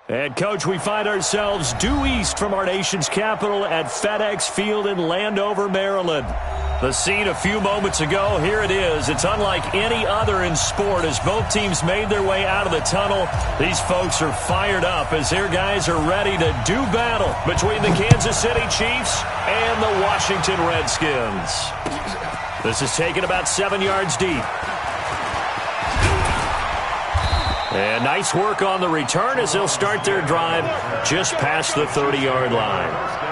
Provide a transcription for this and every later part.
And, Coach, we find ourselves due east from our nation's capital at FedEx Field in Landover, Maryland. The scene a few moments ago, here it is. It's unlike any other in sport as both teams made their way out of the tunnel. These folks are fired up as their guys are ready to do battle between the Kansas City Chiefs and the Washington Redskins. This is taken about 7 yards deep. And nice work on the return as they'll start their drive just past the 30-yard line.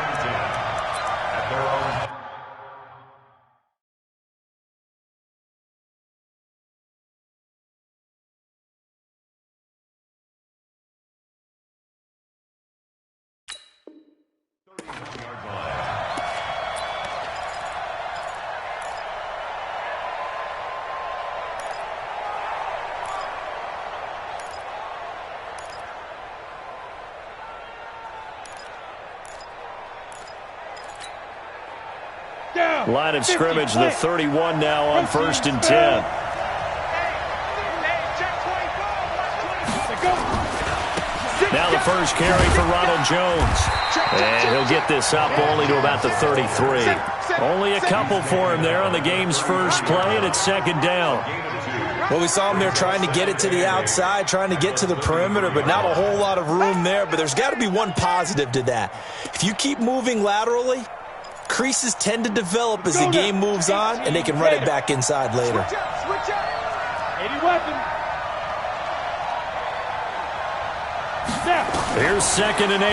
Line of scrimmage, the 31 now on 1st and 10. Now the first carry for Ronald Jones. And he'll get this up only to about the 33. Only a couple for him there on the game's first play, and it's 2nd down. Well, we saw him there trying to get it to the outside, trying to get to the perimeter, but not a whole lot of room there. But there's got to be one positive to that. If you keep moving laterally, creases tend to develop as the game moves on, and they can run it back inside later. Switch out. 80 weapon. Here's 2nd and 8.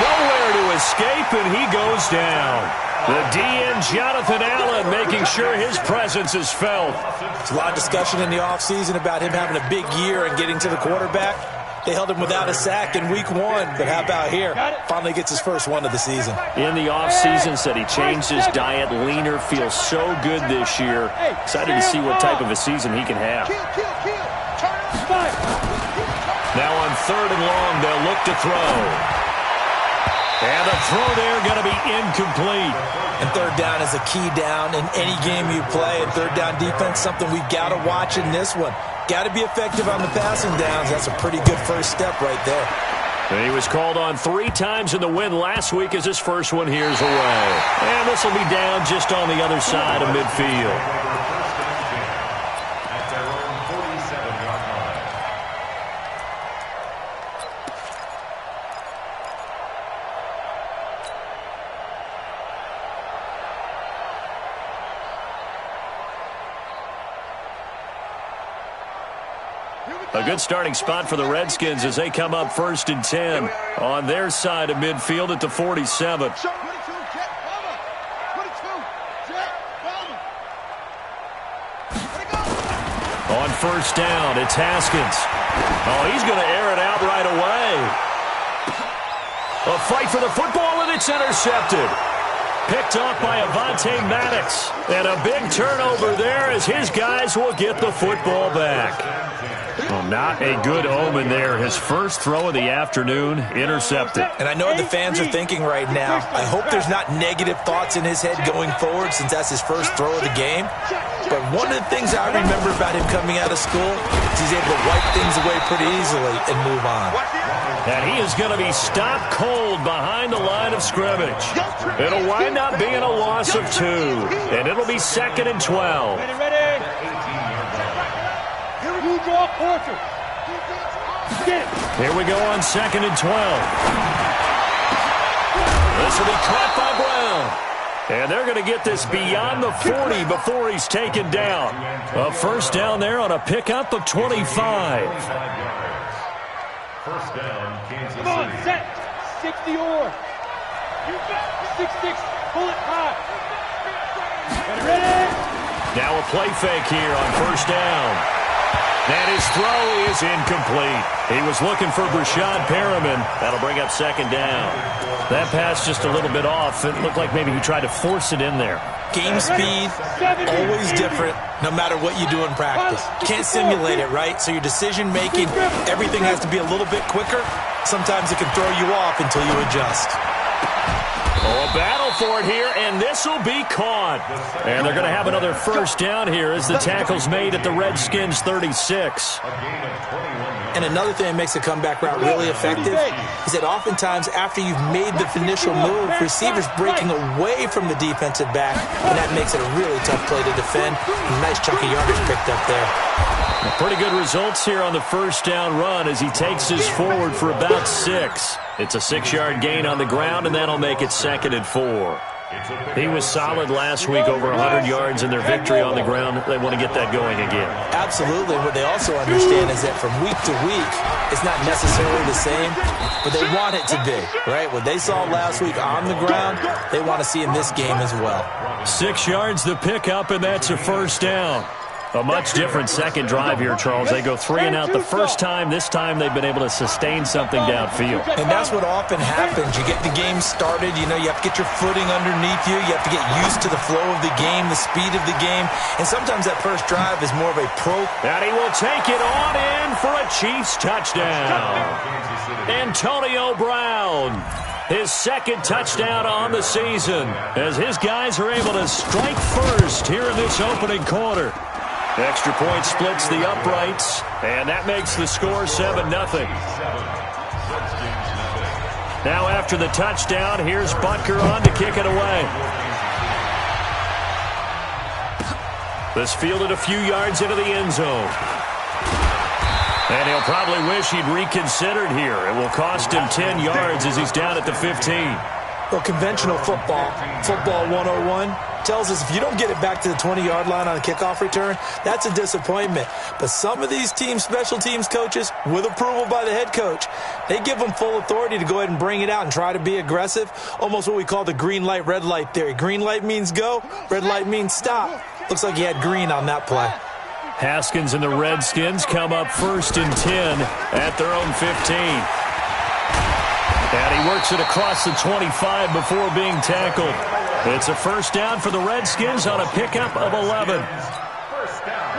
Nowhere to escape, and he goes down. The DN, Jonathan Allen, making sure his presence is felt. There's a lot of discussion in the offseason about him having a big year and getting to the quarterback. They held him without a sack in week 1, but how about here? Finally gets his first one of the season. In the offseason, said he changed his diet, leaner, feels so good this year. Excited to see what type of a season he can have. Now on 3rd and long, they'll look to throw. And the throw there going to be incomplete. And 3rd down is a key down in any game you play. And 3rd down defense, something we've got to watch in this one. Got to be effective on the passing downs. That's a pretty good first step right there. And he was called on 3 times in the win last week as his first one here's away. And this will be down just on the other side of midfield. A good starting spot for the Redskins as they come up 1st and 10 on their side of midfield at the 47. On 1st down, it's Haskins. Oh, he's going to air it out right away. A fight for the football, and it's intercepted. Picked off by Avonte Maddox. And a big turnover there as his guys will get the football back. Well, not a good omen there. His first throw of the afternoon, intercepted. And I know what the fans are thinking right now. I hope there's not negative thoughts in his head going forward since that's his first throw of the game. But one of the things I remember about him coming out of school is he's able to wipe things away pretty easily and move on. And he is going to be stopped cold behind the line of scrimmage. It'll wind up being a loss of 2. And it'll be 2nd and 12. Ready. You draw quarter. Here we go on 2nd and 12. This will be caught by Brown. And they're going to get this beyond the 40 before he's taken down. A first down there on a pickup of 25. First down, Kansas City. Come on, set. 60 or. 6-6, pull it high. Ready? Now a play fake here on 1st down. And his throw is incomplete. He was looking for Brashad Perriman. That'll bring up 2nd down. That pass just a little bit off. It looked like maybe he tried to force it in there. Game speed, always different, no matter what you do in practice. Can't simulate it, right? So your decision-making, everything has to be a little bit quicker. Sometimes it can throw you off until you adjust. Oh, a battle for it here, and this will be caught. And they're going to have another first down here as the tackle's made at the Redskins' 36. And another thing that makes a comeback route really effective is that oftentimes after you've made the initial move, receivers breaking away from the defensive back, and that makes it a really tough play to defend. A nice chunk of yardage picked up there. Pretty good results here on the first down run as he takes us forward for about 6. It's a 6-yard gain on the ground, and that'll make it 2nd and 4. He was solid last week, over 100 yards in their victory on the ground. They want to get that going again. Absolutely. What they also understand is that from week to week, it's not necessarily the same, but they want it to be, right? What they saw last week on the ground, they want to see in this game as well. 6 yards the pickup, and that's a first down. A much different second drive here, Charles. They go 3 and out the first time. This time they've been able to sustain something downfield. And that's what often happens. You get the game started. You know, you have to get your footing underneath you. You have to get used to the flow of the game, the speed of the game. And sometimes that first drive is more of a pro. And he will take it on in for a Chiefs touchdown. Antonio Brown, his 2nd touchdown on the season, as his guys are able to strike first here in this opening quarter. Extra point splits the uprights, and that makes the score 7-0. Now after the touchdown, here's Butker on to kick it away. This fielded a few yards into the end zone. And he'll probably wish he'd reconsidered here. It will cost him 10 yards as he's down at the 15. Well, conventional football 101, tells us if you don't get it back to the 20-yard line on a kickoff return, that's a disappointment. But some of these special teams coaches, with approval by the head coach, they give them full authority to go ahead and bring it out and try to be aggressive, almost what we call the green light, red light theory. Green light means go, red light means stop. Looks like he had green on that play. Haskins and the Redskins come up 1st and 10 at their own 15. And he works it across the 25 before being tackled. It's a first down for the Redskins on a pickup of 11.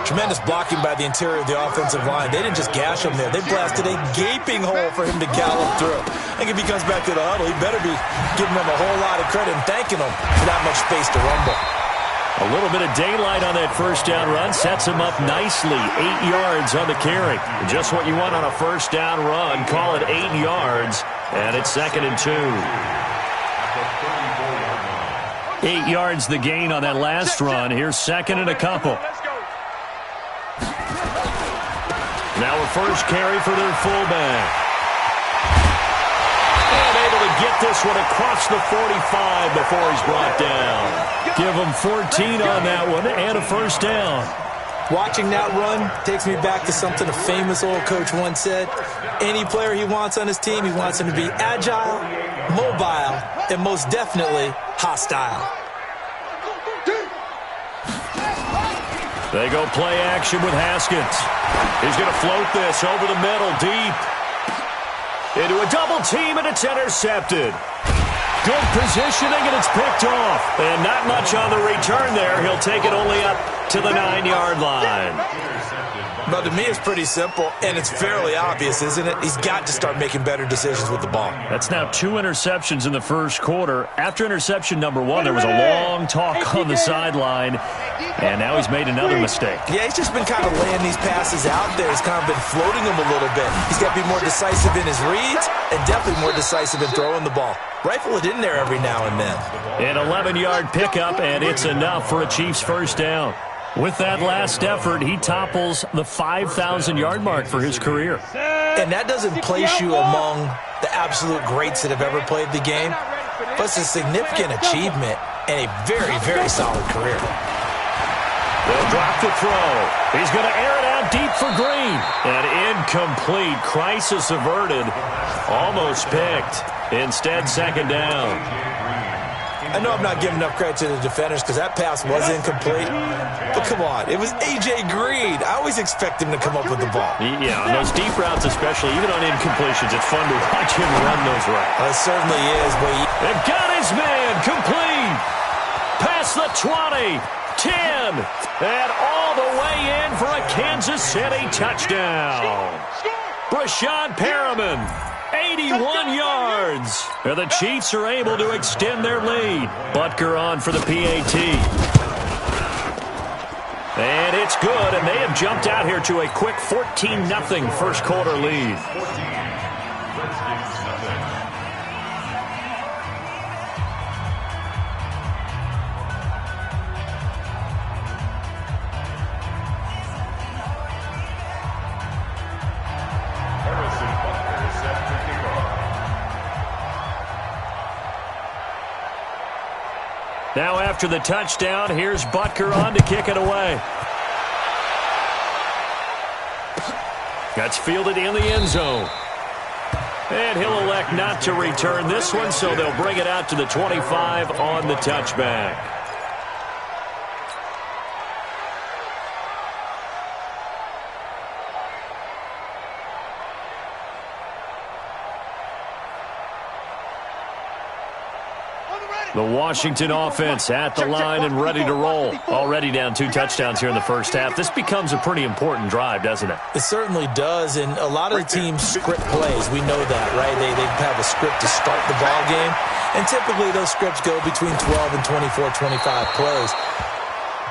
Tremendous blocking by the interior of the offensive line. They didn't just gash him there. They blasted a gaping hole for him to gallop through. I think if he comes back to the huddle, he better be giving them a whole lot of credit and thanking them for that much space to rumble. A little bit of daylight on that first down run sets him up nicely. 8 yards on the carry. Just what you want on a first down run. Call it 8 yards, and it's 2nd and 2. 8 yards the gain on that last run. Here's 2nd and a couple. Now a first carry for their fullback. And able to get this one across the 45 before he's brought down. Give him 14 on that one and a first down. Watching that run takes me back to something a famous old coach once said. Any player he wants on his team, he wants him to be agile, mobile, and most definitely hostile. They go play action with Haskins. He's going to float this over the middle, deep. Into a double team, and it's intercepted. Good positioning, and it's picked off. And not much on the return there. He'll take it only up to the 9-yard line. But to me, it's pretty simple, and it's fairly obvious, isn't it? He's got to start making better decisions with the ball. That's now 2 interceptions in the first quarter. After interception number 1, there was a long talk on the sideline, and now he's made another mistake. Yeah, he's just been kind of laying these passes out there. He's kind of been floating them a little bit. He's got to be more decisive in his reads and definitely more decisive in throwing the ball. Rifle it in there every now and then. An 11-yard pickup, and it's enough for a Chiefs first down. With that last effort, he topples the 5,000-yard mark for his career. And that doesn't place you among the absolute greats that have ever played the game, but it's a significant achievement and a very, very solid career. They'll drop the throw. He's going to air it out deep for Green. And incomplete. Crisis averted. Almost picked. Instead, second down. I know I'm not giving enough credit to the defenders because that pass was incomplete. But come on, it was A.J. Green. I always expect him to come up with the ball. Yeah, on those deep routes especially, even on incompletions, it's fun to watch him run those routes. It certainly is. They've got his man complete. Past the 20, 10, and all the way in for a Kansas City touchdown. Brashad Perriman 81 yards. And the Chiefs are able to extend their lead. Butker on for the PAT. And it's good, and they have jumped out here to a quick 14-0 first quarter lead. Now after the touchdown, here's Butker on to kick it away. That's fielded in the end zone. And he'll elect not to return this one, so they'll bring it out to the 25 on the touchback. The Washington offense at the line and ready to roll. Already down 2 touchdowns here in the first half. This becomes a pretty important drive, doesn't it? It certainly does, and a lot of the teams script plays. We know that, right? They have a script to start the ball game, and typically those scripts go between 12 and 24, 25 plays.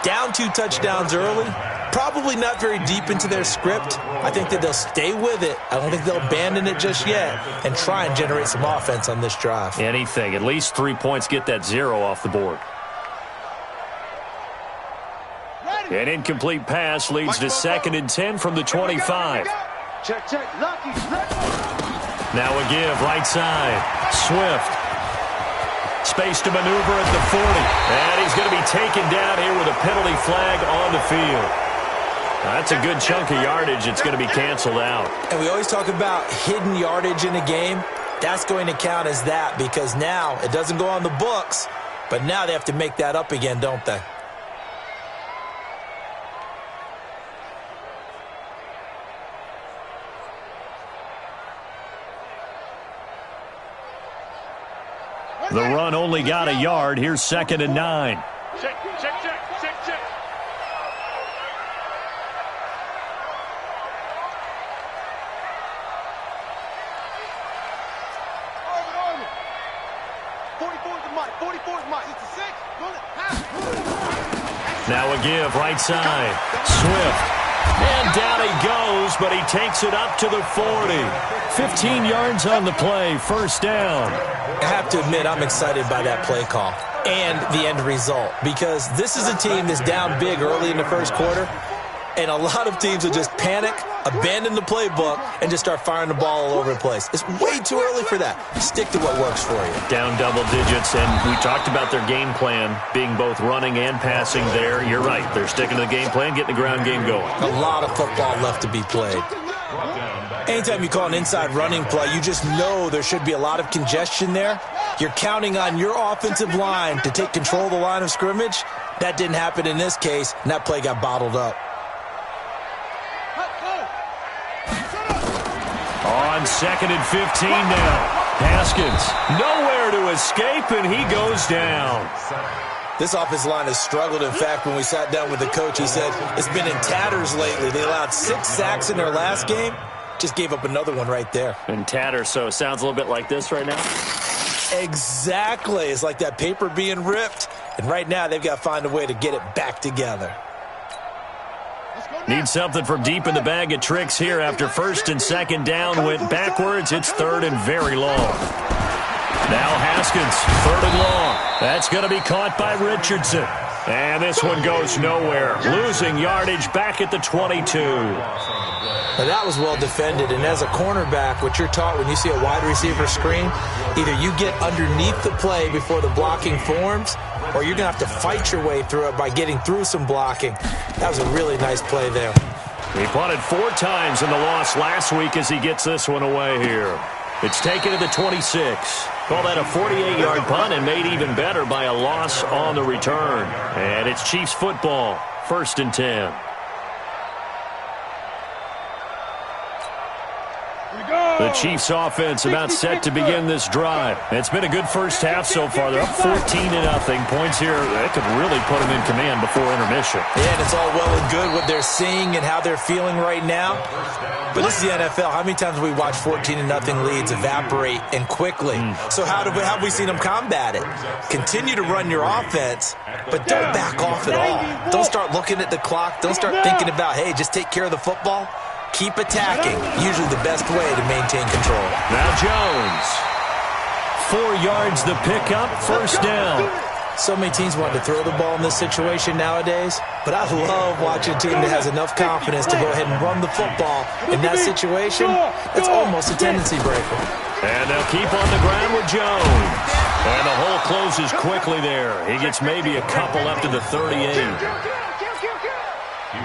Down 2 touchdowns early, probably not very deep into their script. I think that they'll stay with it. I don't think they'll abandon it just yet and try and generate some offense on this drive. Anything. At least 3 points, get that 0 off the board. An incomplete pass leads to 2nd and 10 from the 25. Check, Lucky. Now a give, right side. Swift. Space to maneuver at the 40. And he's going to be taken down here with a penalty flag on the field. That's a good chunk of yardage. It's going to be canceled out. And we always talk about hidden yardage in a game. That's going to count as that because now it doesn't go on the books, but now they have to make that up again, don't they? The run only got a yard. Here's 2nd and 9. Check. Arvin. 44 is Mike. It's a 6. Now a give, right side. Swift. And down he goes, but he takes it up to the 40. 15 yards on the play, first down. I have to admit, I'm excited by that play call and the end result because this is a team that's down big early in the first quarter, and a lot of teams will just panic, abandon the playbook, and just start firing the ball all over the place. It's way too early for that. Stick to what works for you. Down double digits, and we talked about their game plan being both running and passing there. You're right. They're sticking to the game plan, getting the ground game going. A lot of football left to be played. Anytime you call an inside running play, you just know there should be a lot of congestion there. You're counting on your offensive line to take control of the line of scrimmage. That didn't happen in this case, and that play got bottled up. On 2nd and 15 now. Haskins, nowhere to escape, and he goes down. This offensive line has struggled. In fact, when we sat down with the coach, he said it's been in tatters lately. They allowed 6 sacks in their last game. Just gave up another one right there. In tatters, so it sounds a little bit like this right now? Exactly. It's like that paper being ripped. And right now, they've got to find a way to get it back together. Need something from deep in the bag of tricks here after 1st and 2nd down. Went backwards. It's 3rd and very long. Now Haskins, 3rd and long. That's going to be caught by Richardson. And this one goes nowhere. Losing yardage back at the 22. Now that was well defended, and as a cornerback, what you're taught when you see a wide receiver screen, either you get underneath the play before the blocking forms, or you're going to have to fight your way through it by getting through some blocking. That was a really nice play there. He punted 4 times in the loss last week as he gets this one away here. It's taken to the 26. Call that a 48-yard punt and made even better by a loss on the return. And it's Chiefs football, 1st and 10. Here we go. The Chiefs offense about set to begin this drive. It's been a good first half so far. They're up 14-0. Points here, that could really put them in command before intermission. Yeah, and it's all well and good what they're seeing and how they're feeling right now. But this is the NFL. How many times have we watched 14-0 leads evaporate and quickly? So how have we seen them combat it? Continue to run your offense, but don't back off at all. Don't start looking at the clock. Don't start thinking about, hey, just take care of the football. Keep attacking. Usually the best way to maintain control. Now Jones. 4 yards the pickup, first down. So many teams want to throw the ball in this situation nowadays, but I love watching a team that has enough confidence to go ahead and run the football. In that situation, that's almost a tendency breaker. And they'll keep on the ground with Jones. And the hole closes quickly there. He gets maybe a couple up to the 38.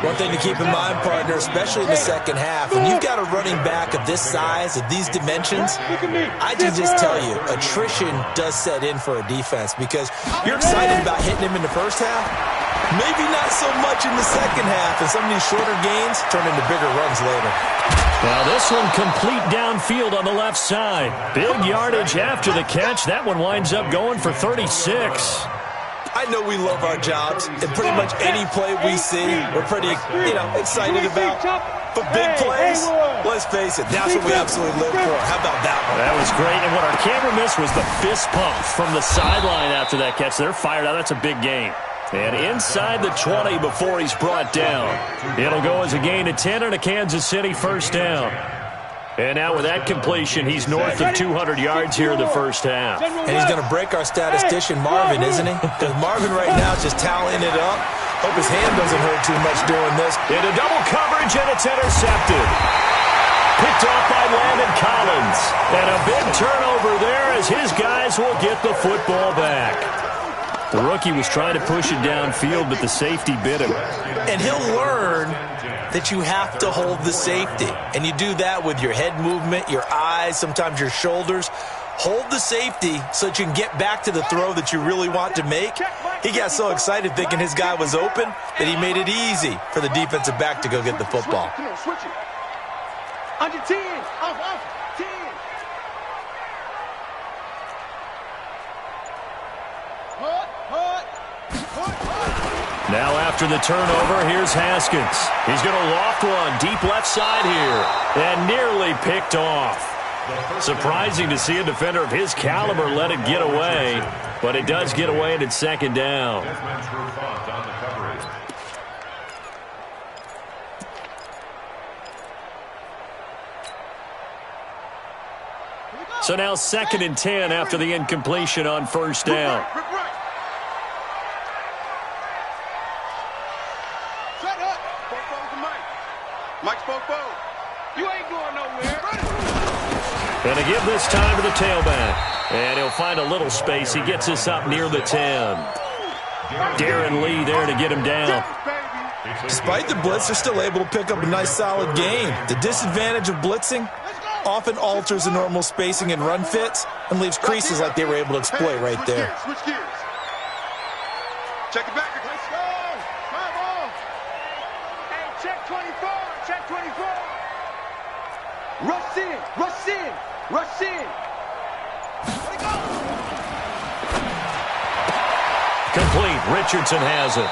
One thing to keep in mind, partner, especially in the second half, when you've got a running back of this size, of these dimensions, I can just tell you, attrition does set in for a defense because you're excited about hitting him in the first half, maybe not so much in the second half, and some of these shorter gains turn into bigger runs later. Now this one complete downfield on the left side. Big yardage after the catch. That one winds up going for 36. I know we love our jobs, and pretty much any play we see, we're pretty, excited about. But big plays, let's face it, that's what we absolutely live for. How about that one? That was great, and what our camera missed was the fist pump from the sideline after that catch. They're fired out. That's a big gain. And inside the 20 before he's brought down. It'll go as a gain of 10 and a Kansas City first down. And now with that completion, he's north of 200 yards here in the first half. And he's going to break our statistician, Marvin, isn't he? Because Marvin right now is just tallying it up. Hope his hand doesn't hurt too much doing this. Into double coverage, and it's intercepted. Picked off by Landon Collins. And a big turnover there as his guys will get the football back. The rookie was trying to push it downfield, but the safety bit him. And he'll learn that you have to hold the safety. And you do that with your head movement, your eyes, sometimes your shoulders. Hold the safety so that you can get back to the throw that you really want to make. He got so excited thinking his guy was open that he made it easy for the defensive back to go get the football. Come on, switch it. Under 10. Off, 10. Now after the turnover, here's Haskins. He's going to loft one deep left side here and nearly picked off. Surprising to see a defender of his caliber let it get away, but it does get away and it's second down. So now 2nd and 10 after the incompletion on first down. And to give this time to the tailback. And he'll find a little space. He gets us up near the 10. Darren Lee there to get him down. Despite the blitz, they're still able to pick up a nice solid gain. The disadvantage of blitzing often alters the normal spacing and run fits and leaves creases like they were able to exploit right there. Switch gears. Check it back. Let's go. Come on. Hey, check 24. Check 24. Rush in. Rush in. Rush in. Complete. Richardson has it.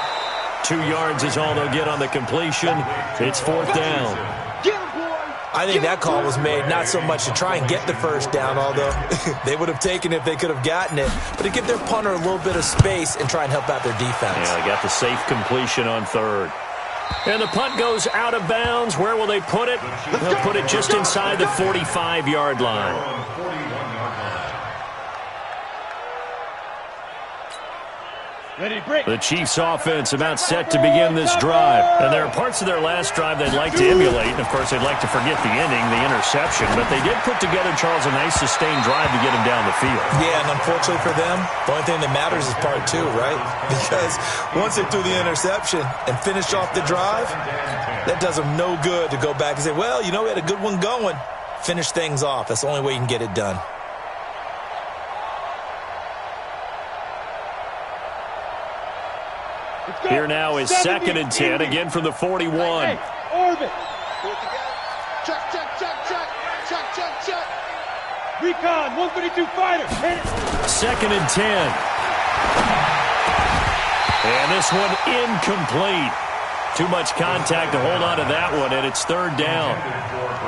2 yards is all they'll get on the completion. It's 4th down. Get him, boy. I think that call was made not so much to try and get the first down, although they would have taken it if they could have gotten it, but to give their punter a little bit of space and try and help out their defense. Yeah, they got the safe completion on 3rd. And the punt goes out of bounds. Where will they put it? They'll put it just inside the 45-yard line. The Chiefs offense about set to begin this drive. And there are parts of their last drive they'd like to emulate. And, of course, they'd like to forget the ending, the interception. But they did put together, Charles, a nice sustained drive to get him down the field. Yeah, and unfortunately for them, the only thing that matters is part 2, right? Because once they threw the interception and finished off the drive, that does them no good to go back and say, well, we had a good one going. Finish things off. That's the only way you can get it done. Here now is 2nd and 10, again from the 41. Hey, orbit. Check, check, check, check. Check, check, check. Recon, 132 fighter. Hit it. 2nd and 10. And this one incomplete. Too much contact to hold on to that one, and it's 3rd down.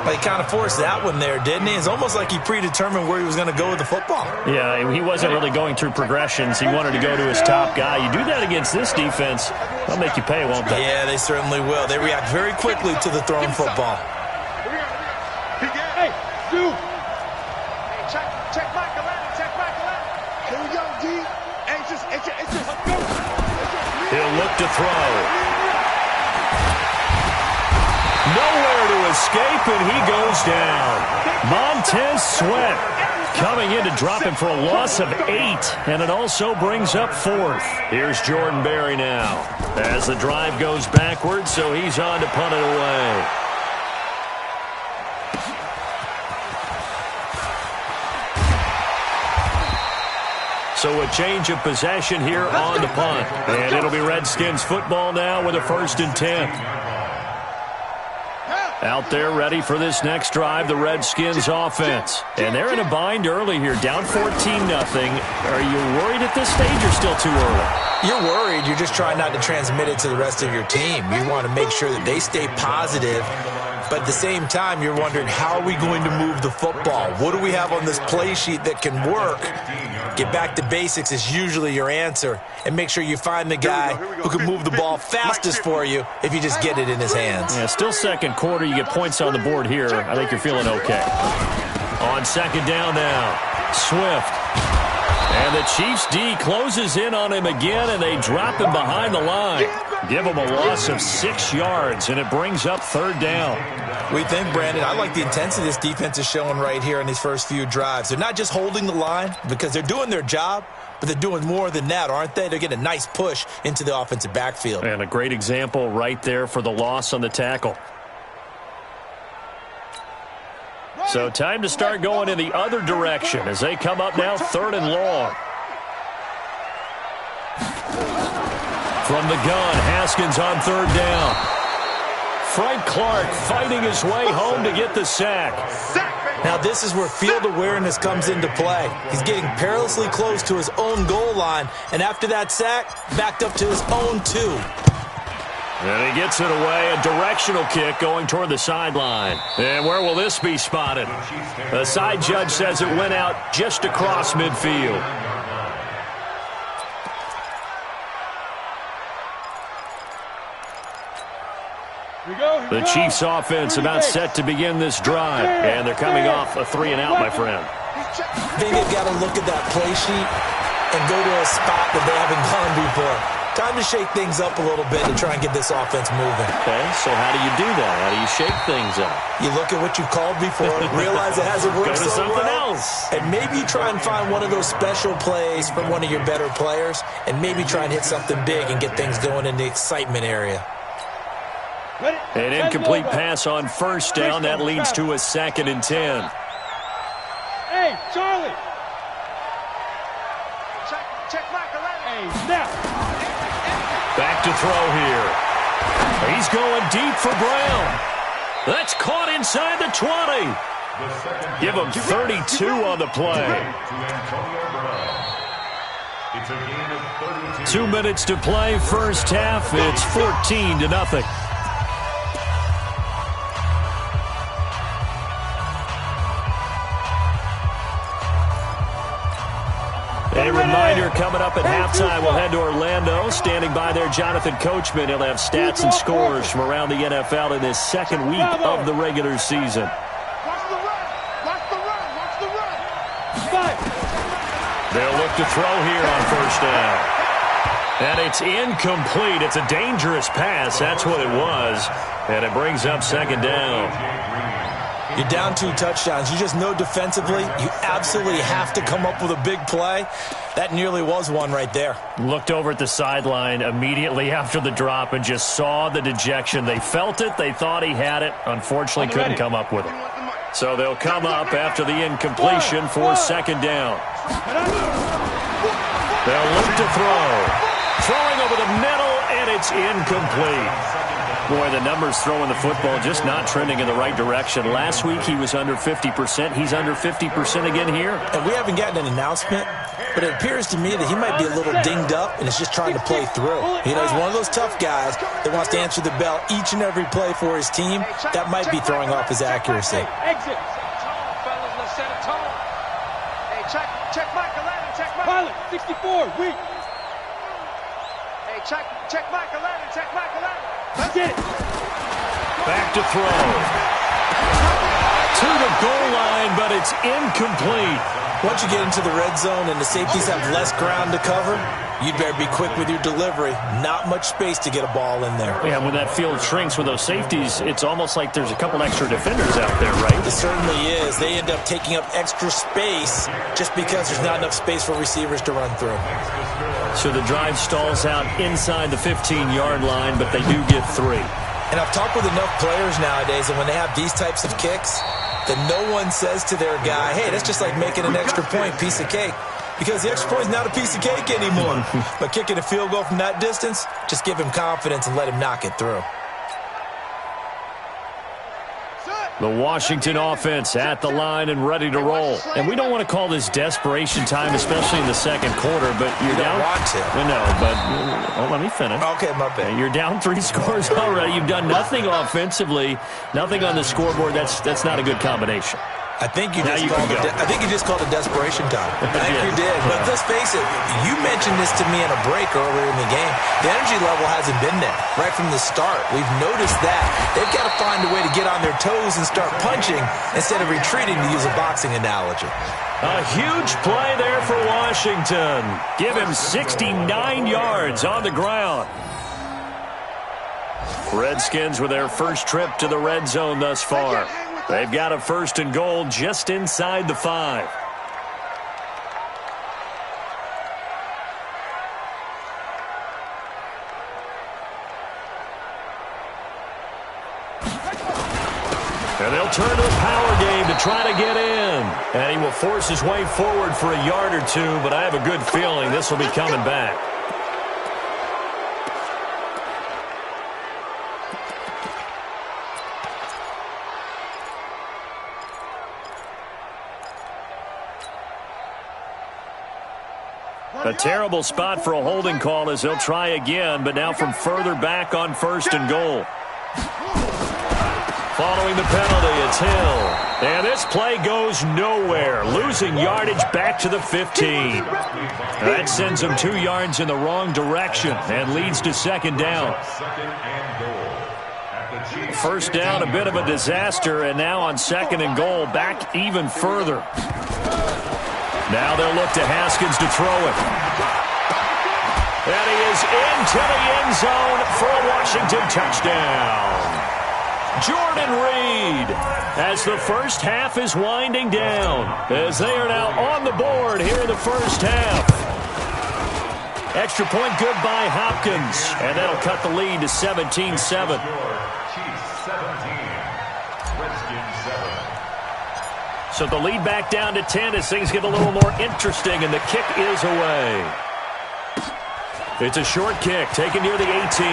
Well, he kind of forced that one there, didn't he? It's almost like he predetermined where he was going to go with the football. Yeah, he wasn't really going through progressions. He wanted to go to his top guy. You do that against this defense, they'll make you pay, won't they? Yeah, they certainly will. They react very quickly to the thrown football. Hey, Stu. Hey, check Michael Allen, check Michael Allen. Here we go, D. Hey, it's just, let's go. He'll look to throw. Nowhere to escape, and he goes down. Montez Sweat coming in to drop him for a loss of 8, and it also brings up 4th. Here's Jordan Berry now as the drive goes backwards, so he's on to punt it away. So a change of possession here on the punt. And it'll be Redskins football now with a 1st and 10. Out there ready for this next drive, the Redskins offense. And they're in a bind early here, down 14-0. Are you worried at this stage or still too early? You're worried. You're just trying not to transmit it to the rest of your team. You want to make sure that they stay positive. But at the same time, you're wondering, how are we going to move the football? What do we have on this play sheet that can work? Get back to basics is usually your answer. And make sure you find the guy who can move the ball fastest for you if you just get it in his hands. Yeah, still 2nd quarter. You get points on the board here. I think you're feeling okay. On 2nd down now, Swift. And the Chiefs D closes in on him again, and they drop him behind the line. Give him a loss of 6 yards, and it brings up 3rd down. We think, Brandon, I like the intensity this defense is showing right here in these first few drives. They're not just holding the line because they're doing their job, but they're doing more than that, aren't they? They're getting a nice push into the offensive backfield. And a great example right there for the loss on the tackle. So time to start going in the other direction as they come up now 3rd and long. From the gun, Haskins on 3rd down. Frank Clark fighting his way home to get the sack. Now this is where field awareness comes into play. He's getting perilously close to his own goal line, and after that sack, backed up to his own 2. And he gets it away, a directional kick going toward the sideline. And where will this be spotted? The side judge says it went out just across midfield. The Chiefs offense about set to begin this drive. And they're coming off a 3-and-out, my friend. I think they've got to look at that play sheet and go to a spot that they haven't gone before. Time to shake things up a little bit to try and get this offense moving. Okay, so how do you do that? How do you shake things up? You look at what you called before, realize it hasn't worked Go to so something well, else. and maybe you try and find one of those special plays from one of your better players, and maybe try and hit something big and get things going in the excitement area. An incomplete pass on 1st down. That leads to a 2nd and 10. Hey, Charlie. Check Michael Allen. Hey, snap. Back to throw here. He's going deep for Brown. That's caught inside the 20. Give him 32 on the play. 2 minutes to play, 1st half. It's 14-0. A reminder, coming up at halftime, we'll head to Orlando. Standing by there, Jonathan Coachman. He'll have stats and scores from around the NFL in his 2nd week of the regular season. Watch the run. Watch the run. Watch the run. They'll look to throw here on 1st down. And it's incomplete. It's a dangerous pass. That's what it was. And it brings up 2nd down. You're down 2 touchdowns. You just know defensively you absolutely have to come up with a big play. That nearly was one right there. Looked over at the sideline immediately after the drop and just saw the dejection. They felt it. They thought he had it. Unfortunately, couldn't come up with it. So they'll come up after the incompletion for 2nd down. They'll look to throw. Throwing over the middle, and it's incomplete. Boy, the numbers throwing the football just not trending in the right direction. Last week he was under 50%. He's under 50% again here. And we haven't gotten an announcement, but it appears to me that he might be a little dinged up and is just trying to play through. You know, he's one of those tough guys that wants to answer the bell each and every play for his team. That might be throwing off his accuracy. Exit. Fellas, let's set a tone. Hey, check Michael Allen, check Michael. Pilot, 64, weak. Hey, check Michael Allen, check Michael Allen. Let's get it. Back to throw. To the goal line, but it's incomplete. Once you get into the red zone and the safeties have less ground to cover, you'd better be quick with your delivery. Not much space to get a ball in there. Yeah, when that field shrinks with those safeties, it's almost like there's a couple extra defenders out there, right? It certainly is. They end up taking up extra space just because there's not enough space for receivers to run through. So the drive stalls out inside the 15-yard line, but they do get 3. And I've talked with enough players nowadays, and when they have these types of kicks, that no one says to their guy, hey, that's just like making an extra point, piece of cake. Because the extra point is not a piece of cake anymore. But kicking a field goal from that distance, just give him confidence and let him knock it through. The Washington offense at the line and ready to roll. And we don't want to call this desperation time, especially in the second quarter, but you're down. You don't want to. No, but let me finish. Okay, my bad. You're down 3 scores already. You've done nothing offensively, nothing on the scoreboard. That's not a good combination. I think you just called it desperation time. I think you did. But let's face it, you mentioned this to me in a break earlier in the game. The energy level hasn't been there right from the start. We've noticed that. They've got to find a way to get on their toes and start punching instead of retreating, to use a boxing analogy. A huge play there for Washington. Give him 69 yards on the ground. Redskins with their first trip to the red zone thus far. They've got a 1st and goal just inside the 5. And they'll turn to the power game to try to get in. And he will force his way forward for a yard or 2, but I have a good feeling this will be coming back. A terrible spot for a holding call as they'll try again, but now from further back on 1st and goal. Following the penalty, it's Hill. And this play goes nowhere, losing yardage back to the 15. That sends them 2 yards in the wrong direction and leads to 2nd down. 1st down, a bit of a disaster, and now on 2nd and goal, back even further. Now they'll look to Haskins to throw it. And he is into the end zone for a Washington touchdown. Jordan Reed, as the first half is winding down, as they are now on the board here in the first half. Extra point good by Hopkins, and that'll cut the lead to 17-7. So the lead back down to 10 as things get a little more interesting, and the kick is away. It's a short kick taken near the 18.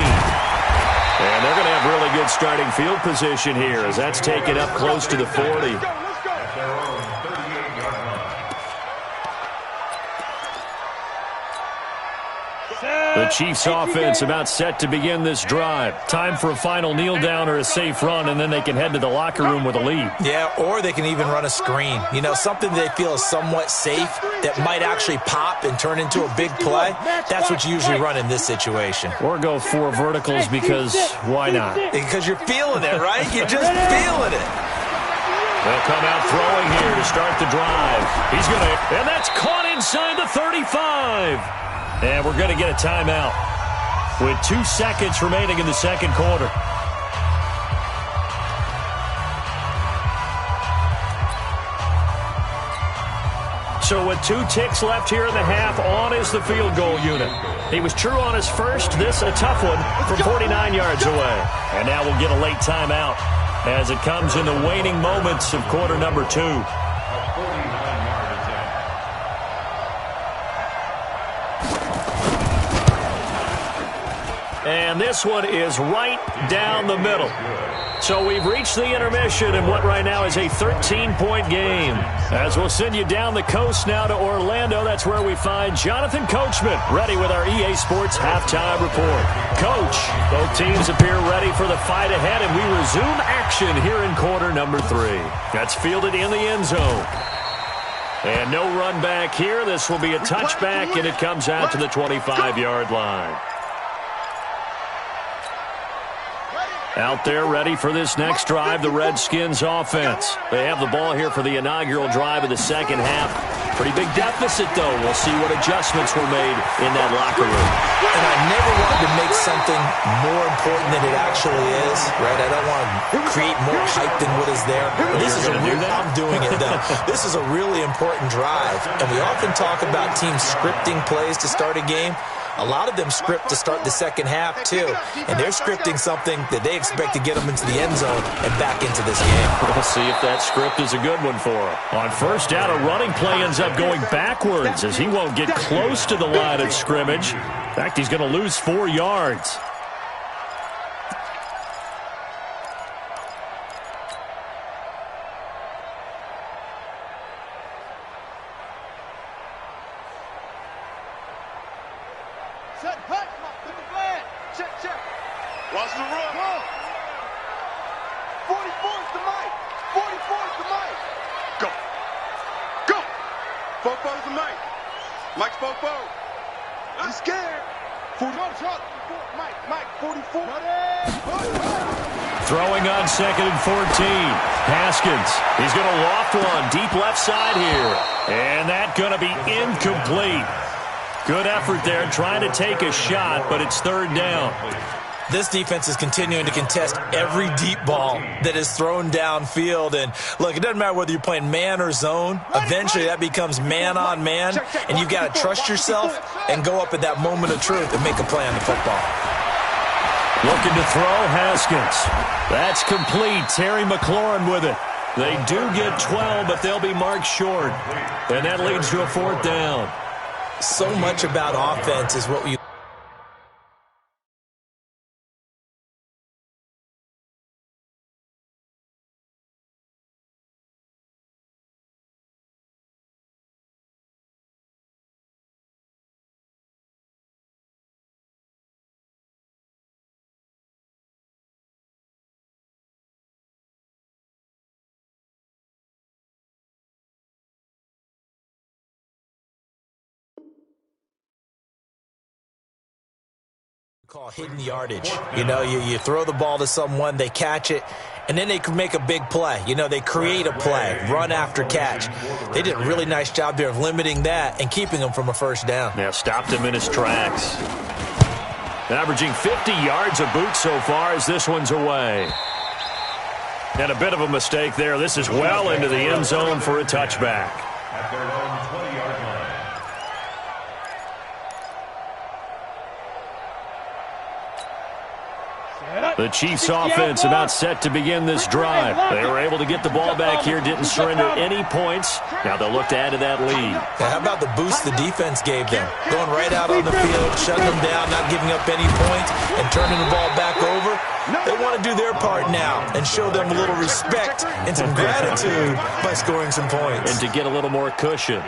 And they're going to have really good starting field position here as that's taken up close to the 40. The Chiefs offense about set to begin this drive. Time for a final kneel down or a safe run, and then they can head to the locker room with a lead. Yeah, or they can even run a screen. You know, something they feel is somewhat safe that might actually pop and turn into a big play. That's what you usually run in this situation. Or go 4 verticals because why not? Because you're feeling it, right? You're just feeling it. They'll come out throwing here to start the drive. He's going to, and that's caught inside the 35. And we're going to get a timeout with 2 seconds remaining in the second quarter. So with 2 ticks left here in the half, on is the field goal unit. He was true on his first. This a tough one from 49 yards away. And now we'll get a late timeout as it comes in the waning moments of quarter number 2. And this one is right down the middle. So we've reached the intermission in what right now is a 13-point game. As we'll send you down the coast now to Orlando, that's where we find Jonathan Coachman, ready with our EA Sports halftime report. Coach, both teams appear ready for the fight ahead, and we resume action here in quarter number 3. That's fielded in the end zone. And no run back here. This will be a touchback, and it comes out to the 25-yard line. Out there ready for this next drive, the Redskins offense. They have the ball here for the inaugural drive of the second half. Pretty big deficit, though. We'll see what adjustments were made in that locker room. And I never wanted to make something more important than it actually is, right? I don't want to create more hype than what is there. This is I'm doing it, though. This is a really important drive. And we often talk about teams scripting plays to start a game. A lot of them script to start the second half, too. And they're scripting something that they expect to get them into the end zone and back into this game. We'll see if that script is a good one for them. On first down, a running play ends up going backwards as he won't get close to the line of scrimmage. In fact, he's going to lose 4 yards. Throwing on 2nd and 14. Haskins. He's going to loft one deep left side here. And that's going to be incomplete. Good effort there trying to take a shot, but it's 3rd down. This defense is continuing to contest every deep ball that is thrown downfield. And, look, it doesn't matter whether you're playing man or zone. Eventually that becomes man on man, and you've got to trust yourself and go up at that moment of truth and make a play on the football. Looking to throw, Haskins. That's complete. Terry McLaurin with it. They do get 12, but they'll be marked short. And that leads to a 4th down. So much about offense is what we... call hidden yardage. You know, you throw the ball to someone, they catch it, and then they can make a big play. You know, they create a play, run after catch. They did a really nice job there of limiting that and keeping him from a 1st down. Yeah, stopped him in his tracks. Averaging 50 yards a boot so far as this one's away. And a bit of a mistake there. This is well into the end zone for a touchback. At their own 20-yard line. The Chiefs offense about set to begin this drive. They were able to get the ball back here, didn't surrender any points. Now they'll look to add to that lead. Now, how about the boost the defense gave them? Going right out on the field, shutting them down, not giving up any points, and turning the ball back over. They want to do their part now and show them a little respect and some gratitude by scoring some points. And to get a little more cushion.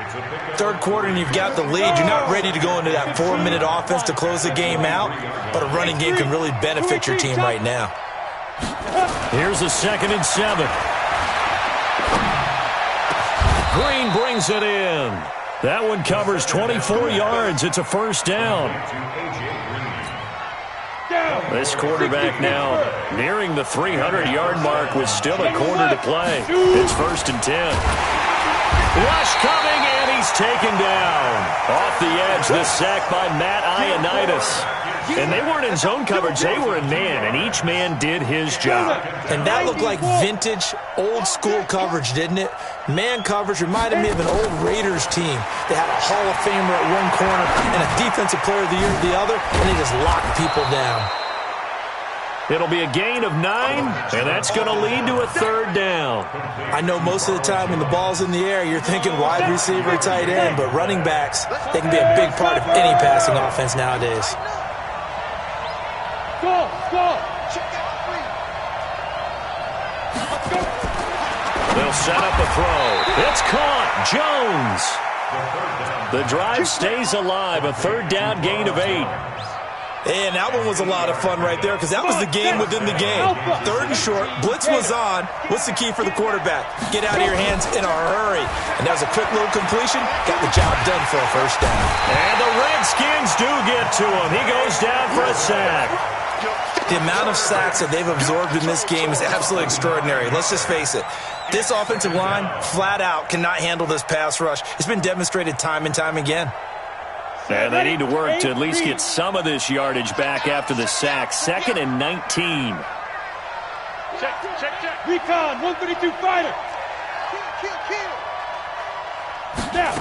3rd quarter and you've got the lead. You're not ready to go into that 4-minute offense to close the game out, but a running game can really benefit your team right now. Here's a 2nd and 7. Green brings it in. That one covers 24 yards. It's a 1st down. This quarterback now nearing the 300-yard mark with still a quarter to play. It's 1st and 10. Rush coming, and he's taken down. Off the edge, the sack by Matt Ioannidis. And they weren't in zone coverage, they were in man, and each man did his job. And that looked like vintage, old-school coverage, didn't it? Man coverage reminded me of an old Raiders team. They had a Hall of Famer at one corner and a Defensive Player of the Year at the other, and they just locked people down. It'll be a gain of 9, and that's going to lead to a 3rd down. I know most of the time when the ball's in the air, you're thinking wide receiver, tight end, but running backs, they can be a big part of any passing offense nowadays. They'll set up a throw. It's caught. Jones. The drive stays alive. A third down gain of 8. And that one was a lot of fun right there because that was the game within the game. Third and short, blitz was on. What's the key for the quarterback? Get out of your hands in a hurry. And that was a quick little completion. Got the job done for a first down. And the Redskins do get to him. He goes down for a sack. The amount of sacks that they've absorbed in this game is absolutely extraordinary. Let's just face it. This offensive line, flat out, cannot handle this pass rush. It's been demonstrated time and time again. And they need to work to at least get some of this yardage back after the sack. 2nd and 19. Check. Recon, 132 fighter. Kill. Now.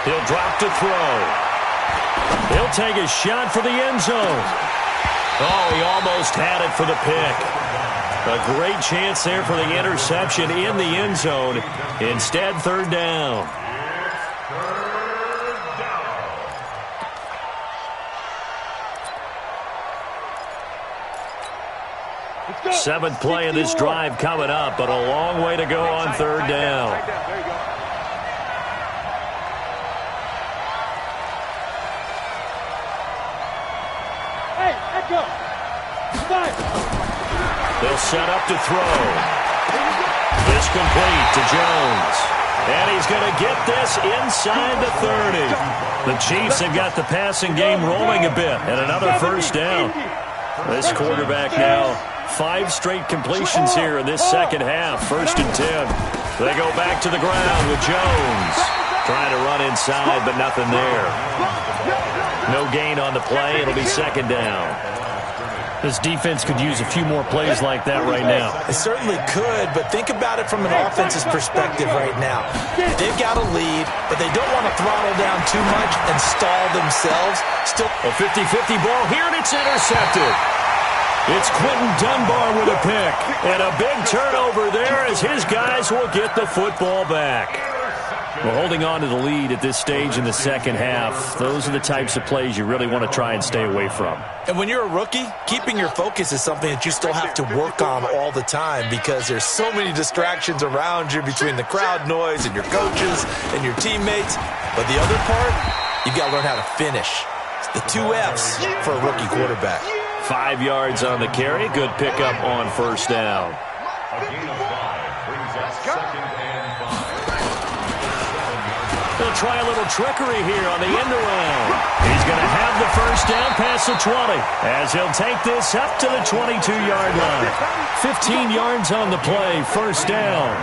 He'll drop to throw. He'll take a shot for the end zone. Oh, he almost had it for the pick. A great chance there for the interception in the end zone. Instead, third down. Seventh play of this drive coming up, but a long way to go on third down. Hey, echo. They'll set up to throw. This complete to Jones. And he's going to get this inside the 30. The Chiefs have got the passing game rolling a bit, and another first down. This quarterback now, 5 straight completions here in this second half. 1st and 10. They go back to the ground with Jones. Trying to run inside, but nothing there. No gain on the play. It'll be 2nd down. This defense could use a few more plays like that right now. It certainly could, but think about it from an offense's perspective right now. They've got a lead, but they don't want to throttle down too much and stall themselves. Still a 50-50 ball here, and it's intercepted. It's Quentin Dunbar with a pick, and a big turnover there as his guys will get the football back. Well, holding on to the lead at this stage in the second half, those are the types of plays you really want to try and stay away from. And when you're a rookie, keeping your focus is something that you still have to work on all the time because there's so many distractions around you between the crowd noise and your coaches and your teammates. But the other part, you've got to learn how to finish. It's the 2 F's for a rookie quarterback. 5 yards on the carry. Good pickup on first down. A gain of 5 brings us 2nd and 5. They'll try a little trickery here on the end around. He's going to have the first down past the 20 as he'll take this up to the 22-yard line. 15 yards on the play, first down.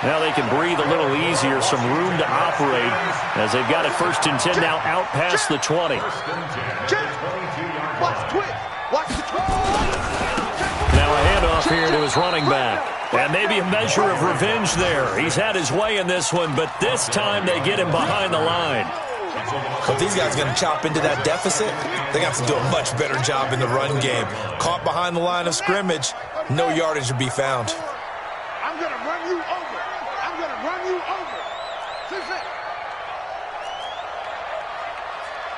Now they can breathe a little easier, some room to operate as they've got it 1st and 10 now out past the 20. Now a handoff here to his running back. And maybe a measure of revenge there. He's had his way in this one, but this time they get him behind the line. But these guys are going to chop into that deficit. They got to do a much better job in the run game. Caught behind the line of scrimmage, no yardage to be found. I'm going to run you over. I'm going to run you over.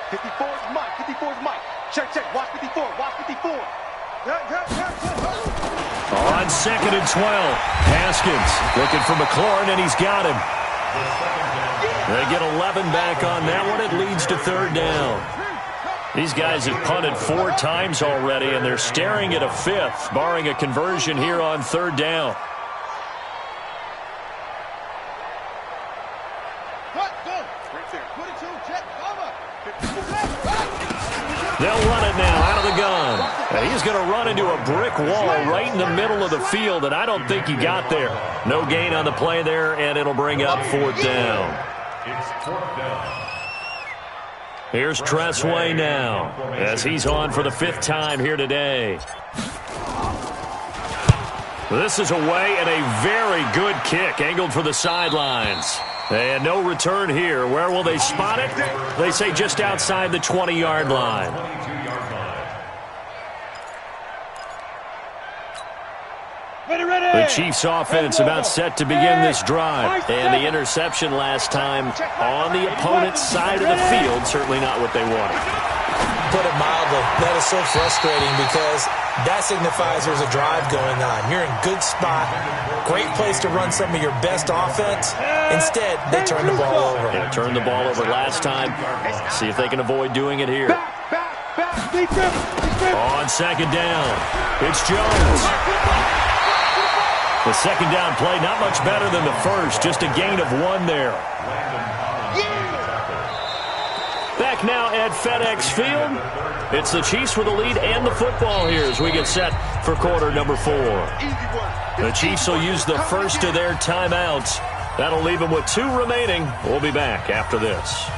54's Mike. 54's Mike. Check. Watch 54. Watch 54. On 2nd and 12, Haskins looking for McLaurin, and he's got him. They get 11 back on that one. It leads to third down. These guys have punted 4 times already, and they're staring at a 5th, barring a conversion here on third down. They'll run it now out of the gun. And he's going to run into a brick wall right in the middle of the field, and I don't think he got there. No gain on the play there, and it'll bring up 4th down. It's 4th down. Here's Tressway now as he's on for the 5th time here today. This is away and a very good kick angled for the sidelines. And no return here. Where will they spot it? They say just outside the 20-yard line. The Chiefs offense about set to begin this drive. And the interception last time on the opponent's side of the field. Certainly not what they wanted. put it mildly. That is so frustrating because that signifies there's a drive going on. You're in good spot, great place to run some of your best offense. Instead, they turn the ball over. Yeah, turned the ball over last time. See if they can avoid doing it here. On second down, it's Jones. The second down play, not much better than the first, just a gain of 1 there. Back now at FedEx Field. It's the Chiefs with the lead and the football here as we get set for quarter number 4. The Chiefs will use the first of their timeouts. That'll leave them with 2 remaining. We'll be back after this.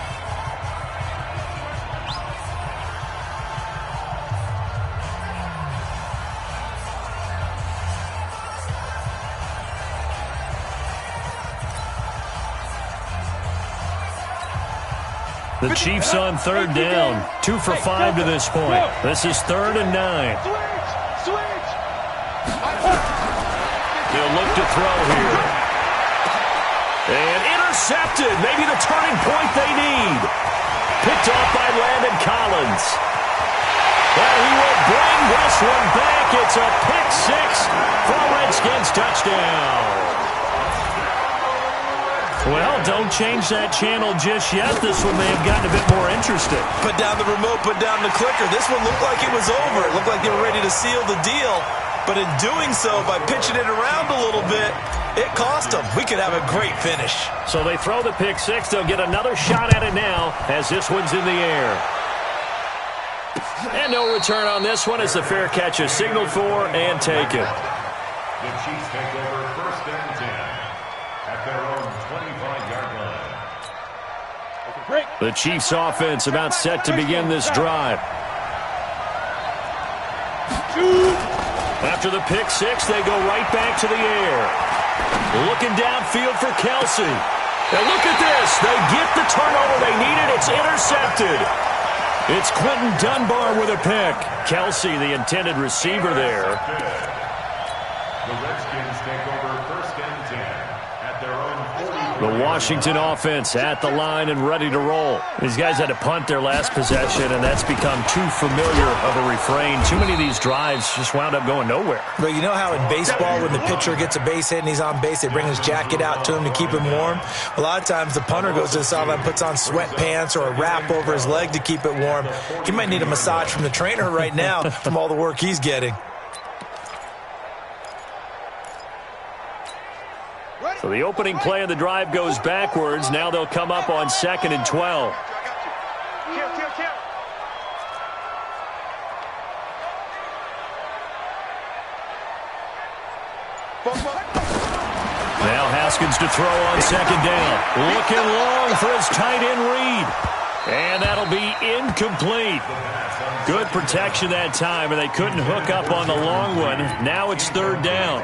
The Chiefs on third down. 2 for 5 to this point. This is 3rd and 9. He'll look to throw here. And intercepted. Maybe the turning point they need. Picked off by Landon Collins. And he will bring this one back. It's a pick 6 for a Redskins touchdown. Well, don't change that channel just yet. This one may have gotten a bit more interesting. Put down the remote, put down the clicker. This one looked like it was over. It looked like they were ready to seal the deal. But in doing so, by pitching it around a little bit, it cost them. We could have a great finish. So they throw the pick 6. They'll get another shot at it now as this one's in the air. And no return on this one as the fair catch is signaled for and taken. The Chiefs take over 1st and 10 at their own 25-yard line. The Chiefs offense about set to begin this drive. After the pick 6, they go right back to the air. Looking downfield for Kelsey. And look at this. They get the turnover they needed. It's intercepted. It's Quentin Dunbar with a pick. Kelsey, the intended receiver there. The Redskins take over 1st and 10 at their own 40. The Washington offense at the line and ready to roll. These guys had to punt their last possession, and that's become too familiar of a refrain. Too many of these drives just wound up going nowhere. But you know how in baseball, when the pitcher gets a base hit and he's on base, they bring his jacket out to him to keep him warm? A lot of times the punter goes to the sideline, puts on sweatpants or a wrap over his leg to keep it warm. He might need a massage from the trainer right now from all the work he's getting. So the opening play of the drive goes backwards. Now they'll come up on 2nd and 12. Now Haskins to throw on 2nd down. Looking long for his tight end read. And that'll be incomplete. Good protection that time, and they couldn't hook up on the long one. Now it's 3rd down.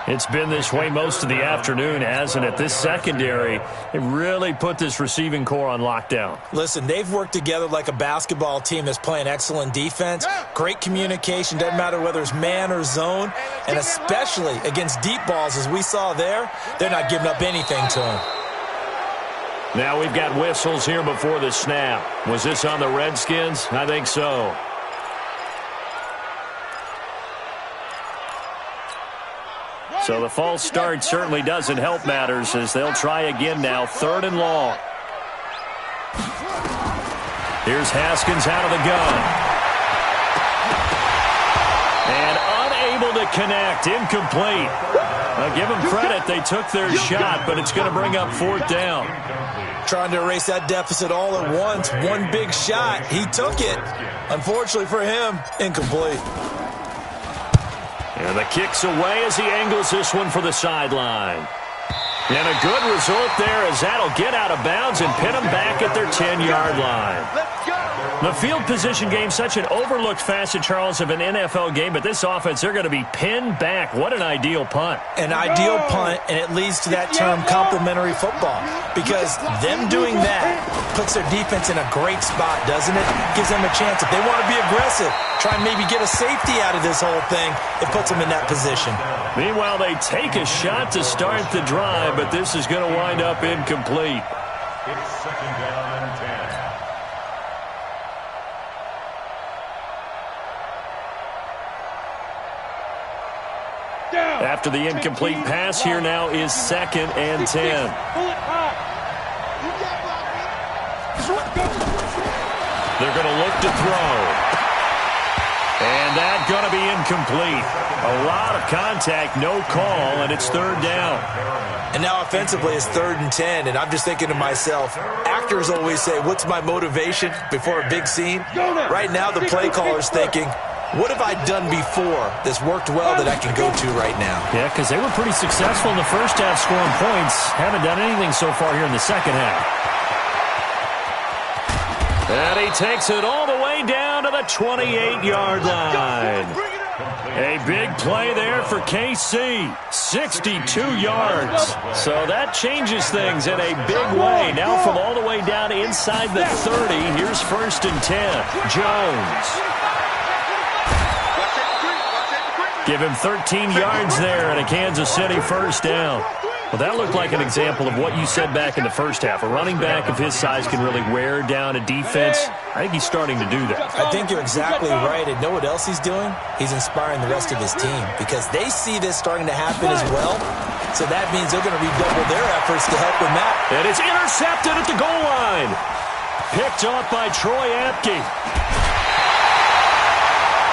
It's been this way most of the afternoon, hasn't it? This secondary, it really put this receiving core on lockdown. Listen, they've worked together like a basketball team that's playing excellent defense. Great communication, doesn't matter whether it's man or zone. And especially against deep balls, as we saw there, they're not giving up anything to them. Now we've got whistles here before the snap. Was this on the Redskins? I think so. So the false start certainly doesn't help matters as they'll try again now. 3rd and long. Here's Haskins out of the gun. And unable to connect. Incomplete. Give them credit. They took their shot, but it's going to bring up 4th down. Trying to erase that deficit all at once. One big shot. He took it. Unfortunately for him, incomplete. And the kick's away as he angles this one for the sideline. And a good result there as that'll get out of bounds and pin them back at their 10-yard line. The field position game, such an overlooked facet, Charles, of an NFL game, but this offense, they're going to be pinned back. What an ideal punt. An ideal punt, and it leads to that term complementary football, because them doing that puts their defense in a great spot, doesn't it? Gives them a chance. If they want to be aggressive, try and maybe get a safety out of this whole thing, it puts them in that position. Meanwhile, they take a shot to start the drive, but this is going to wind up incomplete. It's 2nd down and 10. after the incomplete pass. Here now is 2nd and 10. They're going to look to throw. And that's going to be incomplete. A lot of contact, no call, and it's 3rd down. And now offensively it's 3rd and 10, and I'm just thinking to myself, actors always say, what's my motivation before a big scene? Right now the play caller's thinking, what have I done before that's worked well that I can go to right now? Yeah, because they were pretty successful in the first half scoring points. Haven't done anything so far here in the second half. And he takes it all the way down to the 28-yard line. A big play there for KC. 62 yards. So that changes things in a big way. Now from all the way down inside the 30, here's 1st and 10. Jones. Give him 13 yards there and a Kansas City 1st down. Well, that looked like an example of what you said back in the first half. A running back of his size can really wear down a defense. I think he's starting to do that. I think you're exactly right. And know what else he's doing? He's inspiring the rest of his team because they see this starting to happen as well. So that means they're going to redouble their efforts to help him out. And it's intercepted at the goal line. Picked off by Troy Apke.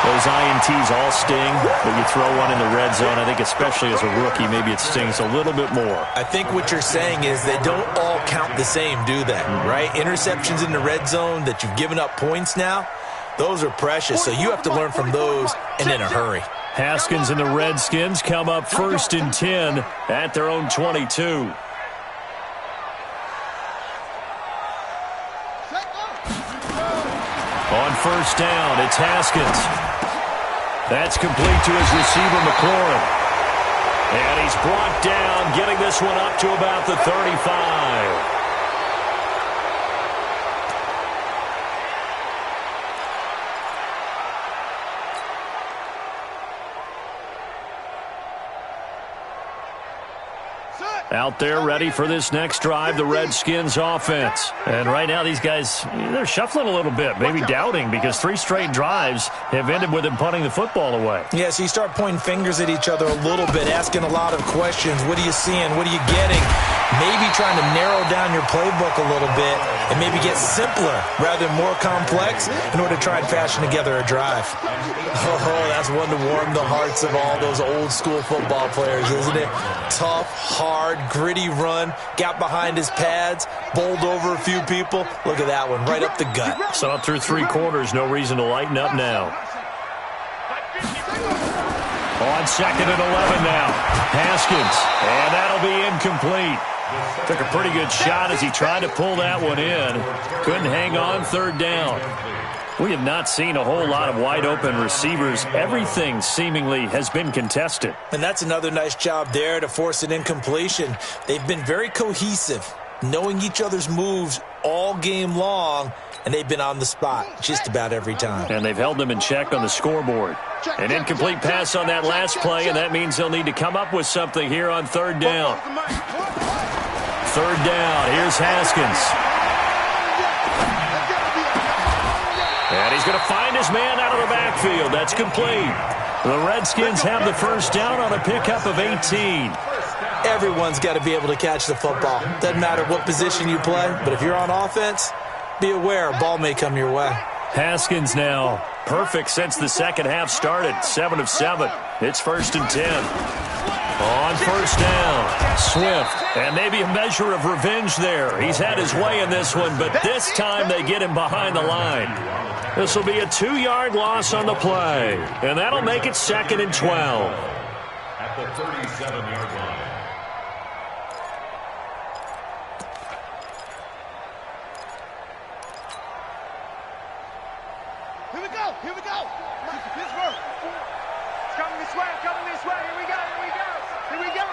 Those INTs all sting, but you throw one in the red zone. I think especially as a rookie, maybe it stings a little bit more. I think what you're saying is they don't all count the same, do they? Right? Interceptions in the red zone that you've given up points now, those are precious. So you have to learn from those and in a hurry. Haskins and the Redskins come up 1st and 10 at their own 22. On 1st down, it's Haskins. That's complete to his receiver, McLaurin. And he's brought down, getting this one up to about the 35. Out there ready for this next drive, the Redskins offense. And right now these guys, they're shuffling a little bit, maybe doubting, because 3 straight drives have ended with them punting the football away. Yeah, so you start pointing fingers at each other a little bit, asking a lot of questions. What are you seeing? What are you getting? Maybe trying to narrow down your playbook a little bit and maybe get simpler rather than more complex in order to try and fashion together a drive. Oh, that's one to warm the hearts of all those old school football players, isn't it? Tough, hard, gritty run, got behind his pads, bowled over a few people. Look at that one, right up the gut. So up through 3 quarters, no reason to lighten up now. On 2nd and 11 now, Haskins, and that'll be incomplete. Took a pretty good shot as he tried to pull that one in. Couldn't hang on 3rd down. We have not seen a whole lot of wide-open receivers. Everything seemingly has been contested. And that's another nice job there to force an incompletion. They've been very cohesive, knowing each other's moves all game long, and they've been on the spot just about every time. And they've held them in check on the scoreboard. An incomplete pass on that last play, and that means they'll need to come up with something here on 3rd down. 3rd down, here's Haskins. And he's going to find his man out of the backfield. That's complete. The Redskins have the 1st down on a pickup of 18. Everyone's got to be able to catch the football. Doesn't matter what position you play, but if you're on offense, be aware a ball may come your way. Haskins now perfect since the second half started. 7 of 7. It's 1st and 10. On 1st down, Swift, and maybe a measure of revenge there. He's had his way in this one, but this time they get him behind the line. This will be a 2-yard loss on the play, and that'll make it 2nd and 12. At the 37-yard line. Here we go, here we go. Pittsburgh. It's coming this way, coming this way. Here we go, here we go. Here we go.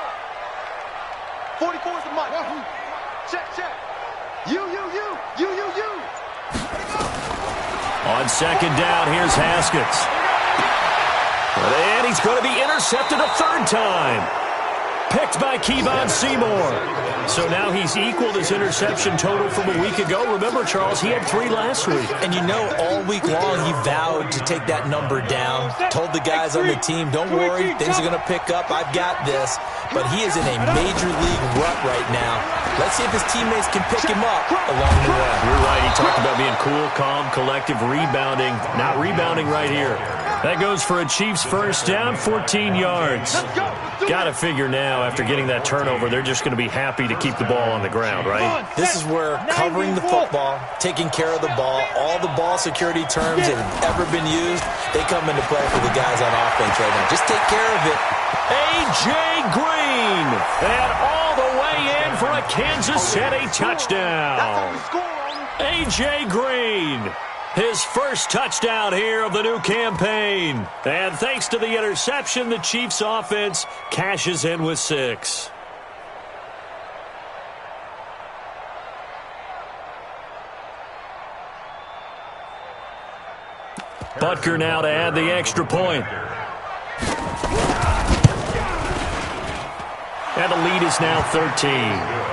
44 is the mic. Check, check. You. On 2nd down, here's Haskins. And he's going to be intercepted a 3rd time. Picked by Kevon Seymour. So now he's equaled his interception total from a week ago. Remember, Charles, he had 3 last week. And you know, all week long he vowed to take that number down. Told the guys on the team, don't worry, things are going to pick up. I've got this. But he is in a major league rut right now. Let's see if his teammates can pick him up along the way. You're right. He talked about being cool, calm, collective, rebounding. Not rebounding right here. That goes for a Chiefs first down, 14 yards. Got to figure now, after getting that turnover, they're just going to be happy to keep the ball on the ground, right? This is where covering the football, taking care of the ball, all the ball security terms that have ever been used, they come into play for the guys on offense right now. Just take care of it. A.J. Green, and all the way in for a Kansas City touchdown. A.J. Green, his first touchdown here of the new campaign. And thanks to the interception, the Chiefs offense cashes in with 6. Butker now to add the extra point. And the lead is now 13.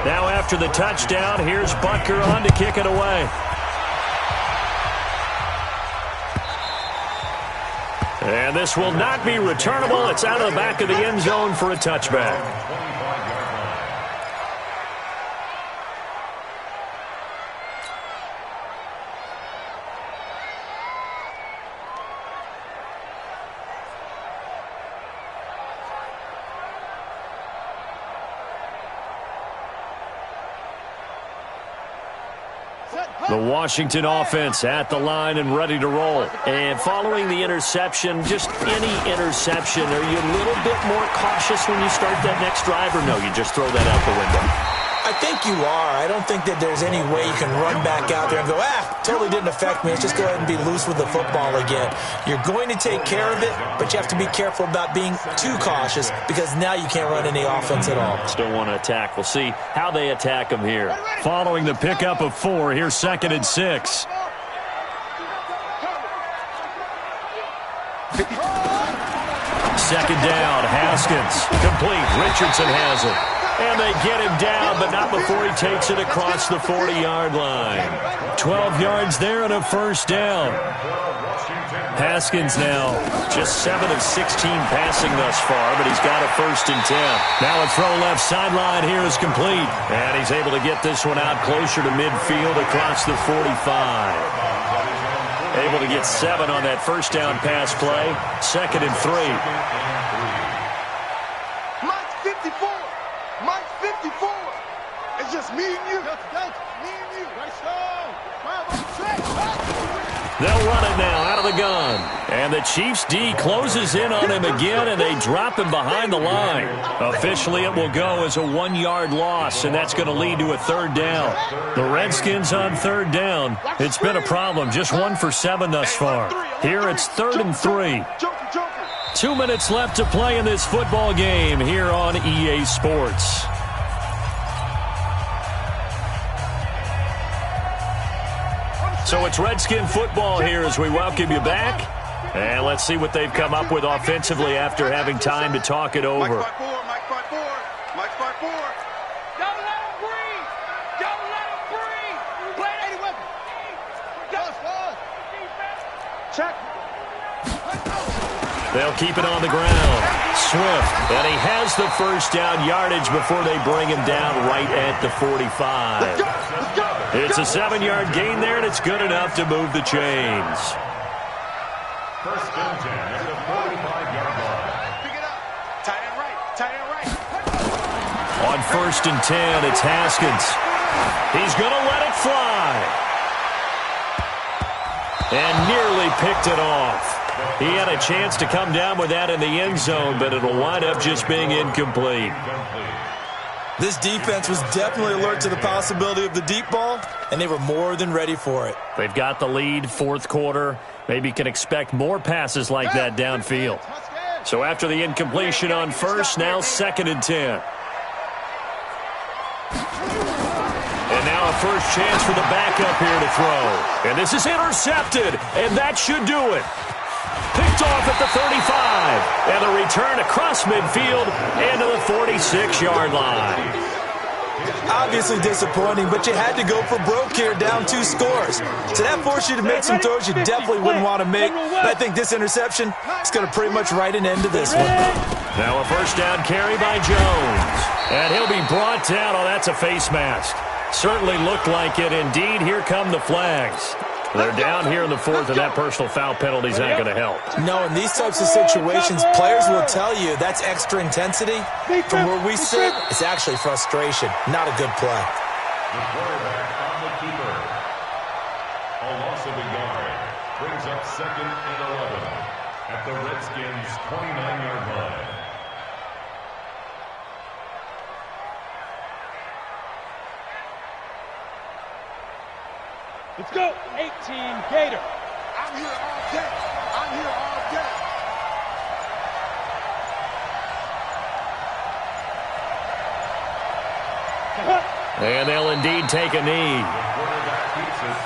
Now after the touchdown, here's Butker on to kick it away. And this will not be returnable. It's out of the back of the end zone for a touchback. The Washington offense at the line and ready to roll. And following the interception, just any interception, are you a little bit more cautious when you start that next drive, or no, you just throw that out the window? I think you are. I don't think that there's any way you can run back out there and go, totally didn't affect me. Let's just go ahead and be loose with the football again. You're going to take care of it, but you have to be careful about being too cautious because now you can't run any offense at all. Still want to attack. We'll see how they attack them here. Following the pickup of 4, here's 2nd and 6. Second down, Haskins. Complete. Richardson has it. And they get him down, but not before he takes it across the 40-yard line. 12 yards there and a first down. Haskins now just 7 of 16 passing thus far, but he's got a 1st and 10. Now a throw left sideline here is complete. And he's able to get this one out closer to midfield across the 45. Able to get 7 on that first down pass play. 2nd and 3. Mike's 54. Mike's 54. It's just me and you. Me and you. They'll run it now out of the gun. And the Chiefs D closes in on him again, and they drop him behind the line. Officially, it will go as a 1-yard loss, and that's going to lead to a 3rd down. The Redskins on 3rd down. It's been a problem. Just 1 for 7 thus far. Here it's 3rd and 3. 2 minutes left to play in this football game here on EA Sports. So it's Redskin football here as we welcome you back. And let's see what they've come up with offensively after having time to talk it over. Mike 5-4. Mike 5-4. Don't let him breathe. Don't let him breathe. Play any weapon. Check. They'll keep it on the ground. Swift, and he has the first down yardage before they bring him down right at the 45. It's a 7-yard gain there, and it's good enough to move the chains. 1st and 10 at the 45-yard line. Pick it up. Tight end right. Tight end right. On 1st and 10, it's Haskins. He's going to let it fly. And nearly picked it off. He had a chance to come down with that in the end zone, but it'll wind up just being incomplete. This defense was definitely alert to the possibility of the deep ball, and they were more than ready for it. They've got the lead, 4th quarter. Maybe can expect more passes like that downfield. So after the incompletion on 1st, now 2nd and 10. And now a first chance for the backup here to throw. And this is intercepted, and that should do it. Picked off at the 35. And the return across midfield and to the 46-yard line. Obviously disappointing, but you had to go for broke here, down 2 scores. So that forced you to make some throws you definitely wouldn't want to make. And I think this interception is going to pretty much write an end to this one. Now a first down carry by Jones. And he'll be brought down. Oh, that's a face mask. Certainly looked like it. Indeed, here come the flags. They're down here in the 4th, and that personal foul penalty is not going to help. No, in these types of situations, players will tell you that's extra intensity. From where we sit, it's actually frustration. Not a good play. The quarterback on the keeper. A loss of a yard brings up 2nd and 11 at the Redskins' 29-yard line. Let's go. 18, Gator. I'm here all day. I'm here all day. And they'll indeed take a knee. The quarterback keeps it.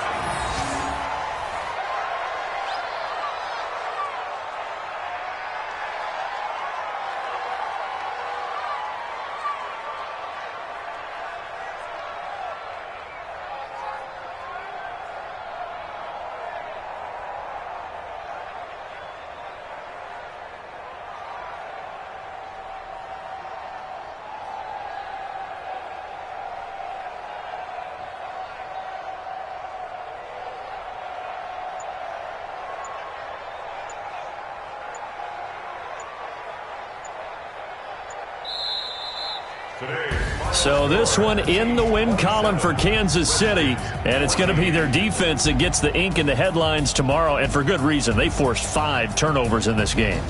So this one in the win column for Kansas City, and it's going to be their defense that gets the ink in the headlines tomorrow, and for good reason. They forced 5 turnovers in this game.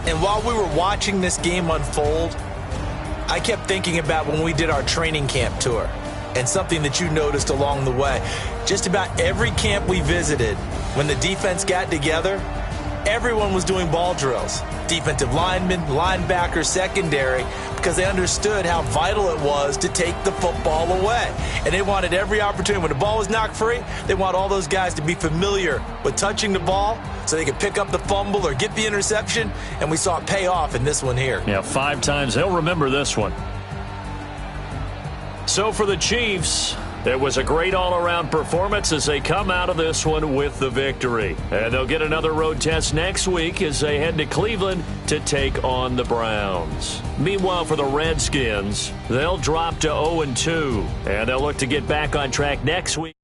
And while we were watching this game unfold, I kept thinking about when we did our training camp tour and something that you noticed along the way. Just about every camp we visited, when the defense got together, everyone was doing ball drills. Defensive linemen, linebackers, secondary, because they understood how vital it was to take the football away. And they wanted every opportunity. When the ball was knocked free, they want all those guys to be familiar with touching the ball so they could pick up the fumble or get the interception, and we saw it pay off in this one here. Yeah, 5 times. They'll remember this one. So for the Chiefs, it was a great all-around performance as they come out of this one with the victory. And they'll get another road test next week as they head to Cleveland to take on the Browns. Meanwhile, for the Redskins, they'll drop to 0-2, and they'll look to get back on track next week.